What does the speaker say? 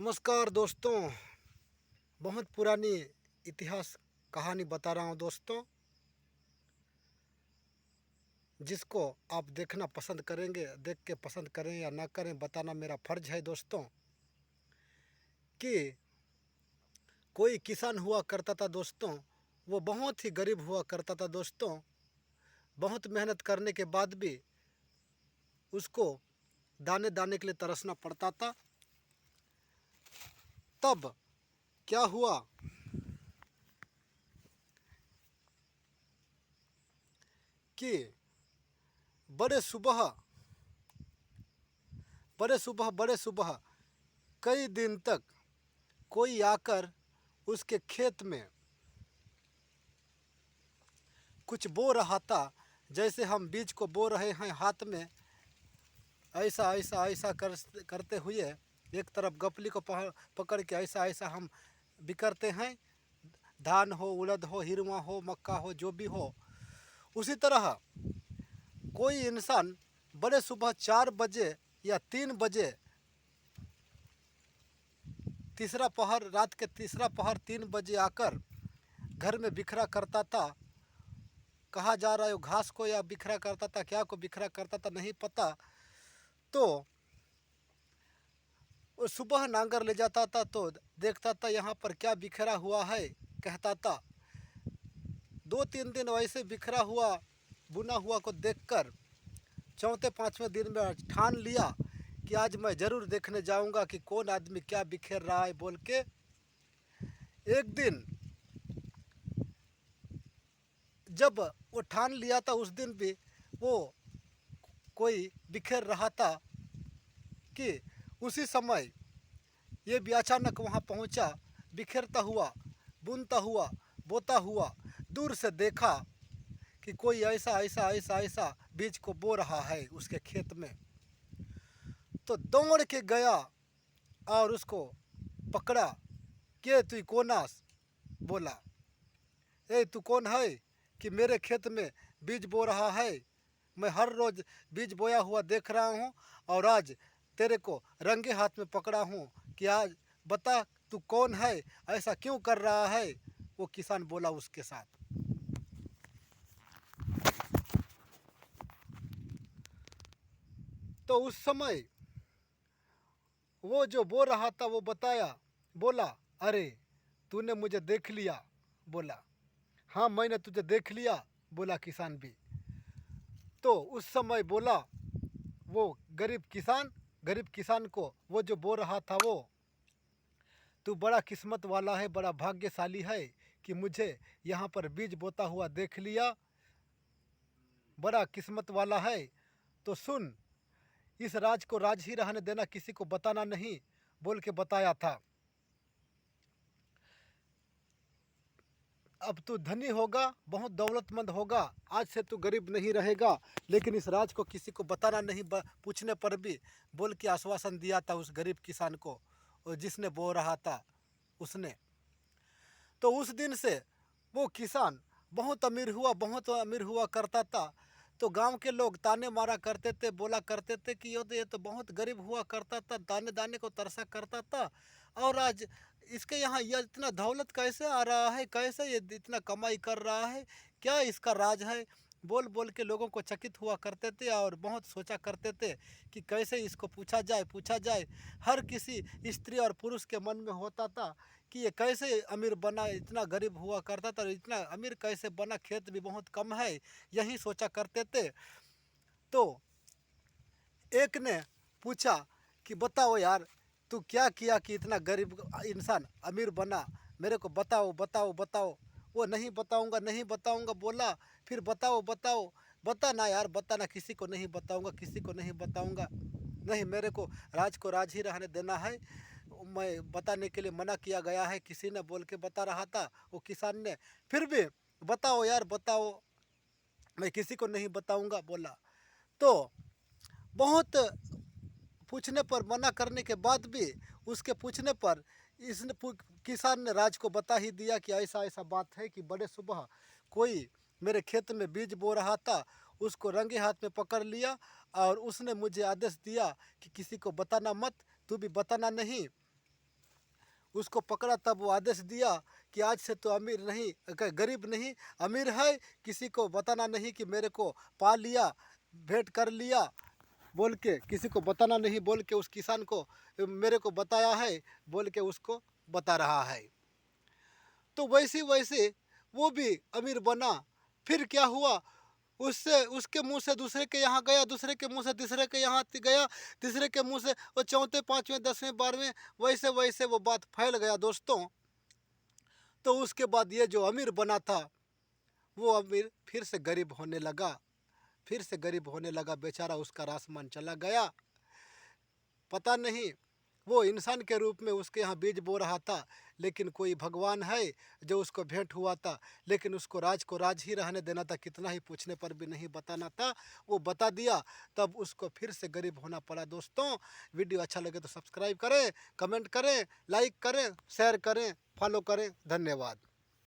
नमस्कार दोस्तों। बहुत पुरानी इतिहास कहानी बता रहा हूँ दोस्तों, जिसको आप देखना पसंद करेंगे। देख के पसंद करें या ना करें, बताना मेरा फर्ज है दोस्तों। कि कोई किसान हुआ करता था दोस्तों, वो बहुत ही गरीब हुआ करता था दोस्तों। बहुत मेहनत करने के बाद भी उसको दाने दाने के लिए तरसना पड़ता था। तब क्या हुआ कि बड़े सुबह बड़े सुबह कई दिन तक कोई आकर उसके खेत में कुछ बो रहा था। जैसे हम बीज को बो रहे हैं हाथ में, ऐसा ऐसा ऐसा करते हुए एक तरफ गपली को पकड़ के ऐसा ऐसा हम बिखरते हैं। धान हो, उड़द हो, हिरवा हो, मक्का हो, जो भी हो। उसी तरह कोई इंसान बड़े सुबह 4 बजे या 3 बजे, रात के तीसरा पहर 3 बजे आकर घर में बिखरा करता था। कहा जा रहा है वो घास को या बिखरा करता था, क्या को बिखरा करता था नहीं पता। तो वो सुबह नांगर ले जाता था तो देखता था यहाँ पर क्या बिखरा हुआ है। कहता था 2-3 दिन वैसे बिखरा हुआ बुना हुआ को देखकर चौथे पाँचवें दिन में ठान लिया कि आज मैं ज़रूर देखने जाऊंगा कि कौन आदमी क्या बिखेर रहा है बोल के। एक दिन जब वो ठान लिया था, उस दिन भी वो कोई बिखेर रहा था कि उसी समय ये भी अचानक वहाँ पहुँचा। बिखेरता हुआ, बुनता हुआ, बोता हुआ दूर से देखा कि कोई ऐसा ऐसा ऐसा ऐसा बीज को बो रहा है उसके खेत में। तो दौड़ के गया और उसको पकड़ा। के तू कौनास? बोला, ए तू कौन है कि मेरे खेत में बीज बो रहा है? मैं हर रोज़ बीज बोया हुआ देख रहा हूँ और आज तेरे को रंगे हाथ में पकड़ा हूँ कि आज बता तू कौन है, ऐसा क्यों कर रहा है? वो किसान बोला उसके साथ। तो उस समय वो जो बो रहा था वो बोला, अरे तूने मुझे देख लिया। बोला, हाँ मैंने तुझे देख लिया। बोला किसान भी। तो उस समय बोला वो गरीब किसान को वो जो बो रहा था, वो तू बड़ा किस्मत वाला है, बड़ा भाग्यशाली है कि मुझे यहाँ पर बीज बोता हुआ देख लिया। बड़ा किस्मत वाला है। तो सुन, इस राज को राज ही रहने देना, किसी को बताना नहीं बोल के बताया था। अब तू धनी होगा, बहुत दौलतमंद होगा, आज से तू गरीब नहीं रहेगा, लेकिन इस राज को किसी को बताना नहीं, पूछने पर भी बोल के आश्वासन दिया था उस गरीब किसान को, और जिसने बो रहा था उसने। तो उस दिन से वो किसान बहुत अमीर हुआ करता था। तो गांव के लोग ताने मारा करते थे, बोला करते थे कि ये तो बहुत गरीब हुआ करता था, दाने दाने को तरसा करता था, और आज इसके यहाँ यह इतना दौलत कैसे आ रहा है, कैसे ये इतना कमाई कर रहा है, क्या इसका राज है? बोल बोल के लोगों को चकित हुआ करते थे और बहुत सोचा करते थे कि कैसे इसको पूछा जाए। हर किसी स्त्री और पुरुष के मन में होता था कि ये कैसे अमीर बना, इतना गरीब हुआ करता था, इतना अमीर कैसे बना, खेत भी बहुत कम है, यही सोचा करते थे। तो एक ने पूछा कि बताओ यार, तू क्या किया कि इतना गरीब इंसान अमीर बना, मेरे को बताओ बताओ बताओ। वो नहीं बताऊंगा नहीं बताऊंगा बोला। फिर बताओ बताओ, बताना यार बताना, किसी को नहीं बताऊंगा, किसी को नहीं बताऊंगा, नहीं मेरे को राज ही रहने देना है, मैं बताने के लिए मना किया गया है, किसी ने बोल के बता रहा था वो किसान ने। फिर भी बताओ यार बताओ, मैं किसी को नहीं बताऊंगा बोला। तो बहुत पूछने पर, मना करने के बाद भी उसके पूछने पर किसान ने राज को बता ही दिया कि ऐसा ऐसा बात है कि बड़े सुबह कोई मेरे खेत में बीज बो रहा था, उसको रंगे हाथ में पकड़ लिया और उसने मुझे आदेश दिया कि किसी को बताना मत, तू भी बताना नहीं। उसको पकड़ा तब वो आदेश दिया कि आज से तो अमीर नहीं, गरीब नहीं अमीर है, किसी को बताना नहीं कि मेरे को पा लिया, भेंट कर लिया बोल के, किसी को बताना नहीं बोल के उस किसान को मेरे को बताया है बोल के उसको बता रहा है। तो वैसे वैसे वो भी अमीर बना। फिर क्या हुआ, उससे उसके मुंह से दूसरे के यहाँ गया, दूसरे के मुंह से तीसरे के यहाँ गया, तीसरे के मुंह से वो चौथे पाँचवें 10वें 12वें, वैसे वैसे वो बात फैल गया दोस्तों। तो उसके बाद ये जो अमीर बना था वो अमीर फिर से गरीब होने लगा, फिर से गरीब होने लगा। बेचारा उसका रासमान चला गया। पता नहीं वो इंसान के रूप में उसके यहाँ बीज बो रहा था, लेकिन कोई भगवान है जो उसको भेंट हुआ था, लेकिन उसको राज को राज ही रहने देना था, कितना ही पूछने पर भी नहीं बताना था, वो बता दिया। तब उसको फिर से गरीब होना पड़ा। दोस्तों वीडियो अच्छा लगे तो सब्सक्राइब करें, कमेंट करें, लाइक करें, शेयर करें, फॉलो करें। धन्यवाद।